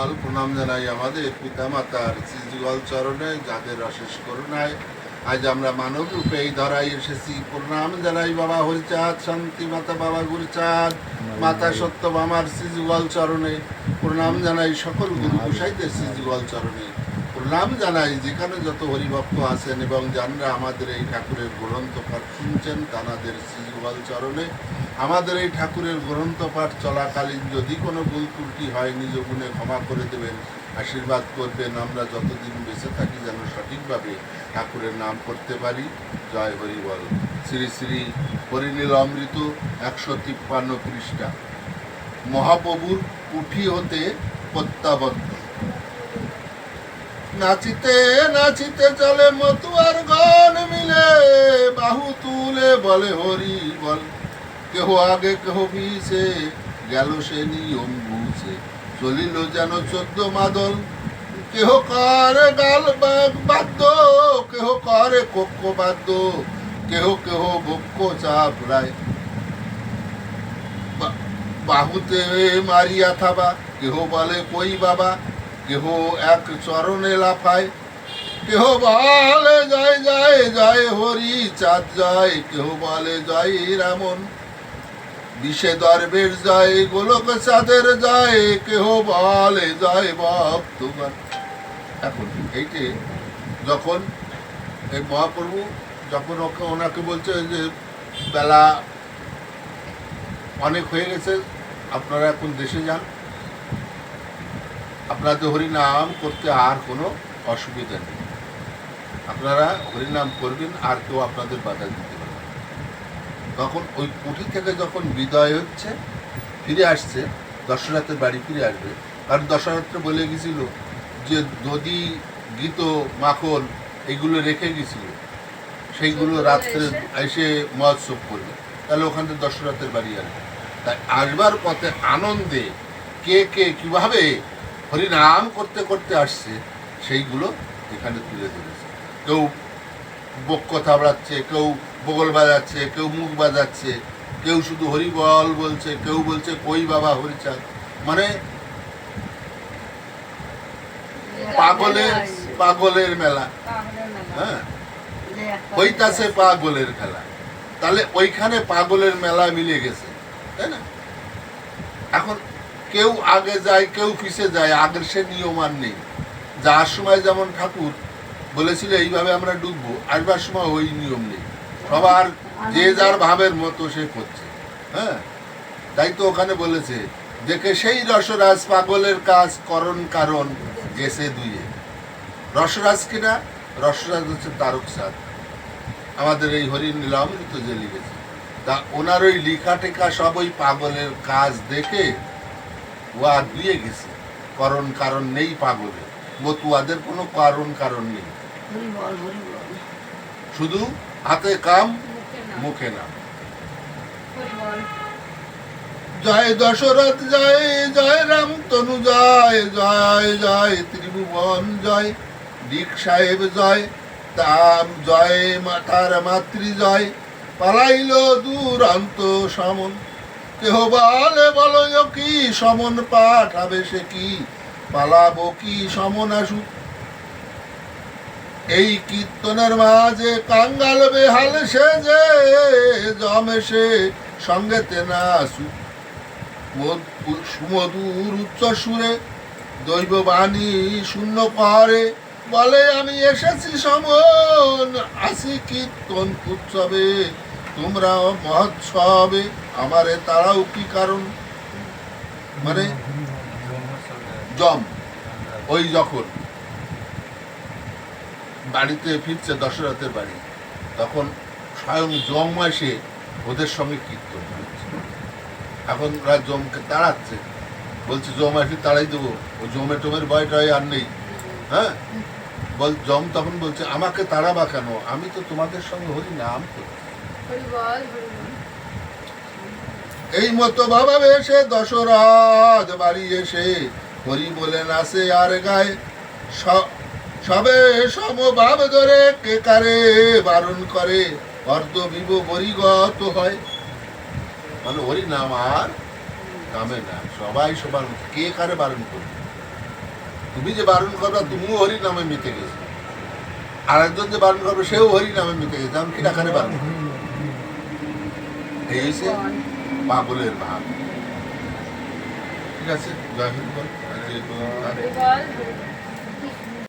হরিবল। প্রণাম জানাই আমাদের পিতা মাতার শ্রীযুগল চরণে, যাদের অশেষ করুণায় আজ আমরা মানব রূপে এই ধরাই এসেছি। প্রণাম জানাই বাবা হরিচাঁদ, শান্তি মাতা বাবা গুরুচাঁদ, মাতা সত্যভামার শ্রীযুগল চরণে। প্রণাম জানাই সকল গুরু গোসাইদের শ্রীযুগল চরণে। প্রণাম জানাই যেখানে যত হরিভক্ত আছেন এবং যারা আমাদের এই ঠাকুরের গ্রন্থ পাঠ শুনছেন তাদের শ্রীযুগল চরণে। আমাদের এই ঠাকুরের গ্রন্থ পাঠ চলাকালীন যদি কোনো ভুল ত্রুটি হয় নিজ গুণে ক্ষমা করে দেবেন, আশীর্বাদ করবেন। আমরা যতদিন বেঁচে থাকি যেন সঠিকভাবে ঠাকুরের নাম করতে পারি। জয় হরিবল। শ্রী শ্রী হরিনীল অমৃত 153 পৃষ্ঠা। মহাপ্রভুর কুঠি হতে প্রত্যাবদ্ধ। নাচিতে নাচিতে চলে মতুয়ার গণ মিলে, বাহু তুলে বলে হরি বল। কেহ আগে কেহ পিছে গেল সে নিয়ম বুঝে, চলিল যেন 14 মাদল। কেহ করে গাল বাদ্য, কেহ করে কক্ষ বাদ্য, কেহ কেহ বক্ষ চাপড়ায় বাহুতে মারিয়া থাবা। কেহ বলে কই বাবা, কেহ এক চরণে লাফায়। কেহ বলে জয় জয় জয় হরি চাঁদ জয়, কেহ বলে জয় রামন। বিষে দরবেশ জয়, গোলক চাঁদের জয়, কেহ বলে জয় ভক্তগণ। এখন এইটে যখন এই মহাপ্রভু যখন ওনাকে বলছে যে বেলা অনেক হয়ে গেছে, আপনারা এখন দেশে যান, আপনাদের হরিনাম করতে আর কোনো অসুবিধা নেই, আপনারা হরিনাম করবেন, আর কেউ আপনাদের বাধা দিতে পারবে। তখন ওই কুঠি থেকে যখন বিদায় হচ্ছে, ফিরে আসছে, দশরথের বাড়ি ফিরে আসবে। কারণ দশরথ বলে গেছিল যে দধি গীত মাখন এগুলো রেখে গেছিল, সেইগুলো রাত্রে এসে মহোৎসব করবে। তাহলে ওখান থেকে দশরথের বাড়ি আসবে। তাই আসবার পথে আনন্দে কে কে কীভাবে হরিনাম করতে করতে আসছে সেইগুলো এখানে তুলে ধরেছে। কেউ বক্ষ থাবড়াচ্ছে, কেউ বগল বাজাচ্ছে, কেউ মুখ বাজাচ্ছে, কেউ শুধু হরিবল বলছে, কেউ বলছে কই বাবা হরিচাঁদ। মানে পাগলের মেলা, হ্যাঁ, হইতাছে পাগলের খেলা। তাহলে ওইখানে পাগলের মেলা মিলে গেছে, তাই না? এখন কেউ আগে যায়, কেউ পিছে যায়, আগের সে নিয়ম আর নেই। যাওয়ার সময় যেমন ঠাকুর বলেছিল এইভাবে আমরা ডুববো, আসবার সময় ওই নিয়ম নেই। সবার যে যার ভাবের মতো সে করছে, হ্যাঁ। তাই তো ওখানে বলেছে, দেখে সেই রসরাজ পাগলের কাজ করণ কারণ গেছে দুইয়ে। রসরাজ কিনা? রসরাজ হচ্ছে তারক সাদ, আমাদের এই হরিনীল অমৃত যে লিখেছে। তা ওনার ওই লিখা টেখা সব ওই পাগলের কাজ দেখে ও আর দিয়ে গেছে। করণ কারণ নেই পাগলের, মতুয়াদের কোনো কারণ নেই, শুধু হাতে কাম মুখে না। জয় দশরথ জয়, জয় রাম তনু জয়, জয় জয় ত্রিভুবন জয়, ডিক সাহেব জয়, তাম জয় মাতার মাতৃ জয়, পালাইল দুরন্ত সমন। কেহ বলে বলো কি সমন পাঠাবে সে কি, পালাবো কি সমন আসুক। এই কীর্তনের মাঝে কাঙ্গাল বেহাল সে যে, জমে সে সঙ্গেতে না আসুক। সুমধুর উচ্চ সুরে দৈব বাণী শূন্য করে, বলে আমি এসেছি সমন, আসি কীর্তন উৎসবে, তোমরা মহোৎসবে আমারে তারাও কি কারণ। মানে জম ওই যখন বাড়িতে ফিরছে দশরথের বাড়ি, তখন স্বয়ং যম এসে ওদের সঙ্গে কীর্তন করছে। এখন ওরা যমকে তাড়াচ্ছে, বলছে যম আসলে তাড়াই দেবো, ও জমে টমের ভয় টয় আর নেই, হ্যাঁ। যম তখন বলছে আমাকে তাড়াবা কেন, আমি তো তোমাদের সঙ্গে হরি নাম করছি। এই মতো ভাবে এসে দশরথ বাড়ি এসে হরি বলে নাচে আর গায়ে, সবে সমভাব ধরে কে কারে বারণ করে, অর্ধ বিব বরিগত হয়। মানে হরি নাম আর কামে না, সবাই সবার কে কারে বারণ করবে। তুমি যে বারণ করবা তুমিও হরি নামে মেতে গেছো, আরেকজন যে বারণ করবে সেও হরি নামে মেতে গেছে, আমি কি ডাকারে বারণ করবো? এই হয়েছে পাগলের ভাব। ঠিক আছে, জয় হিন্দ বল।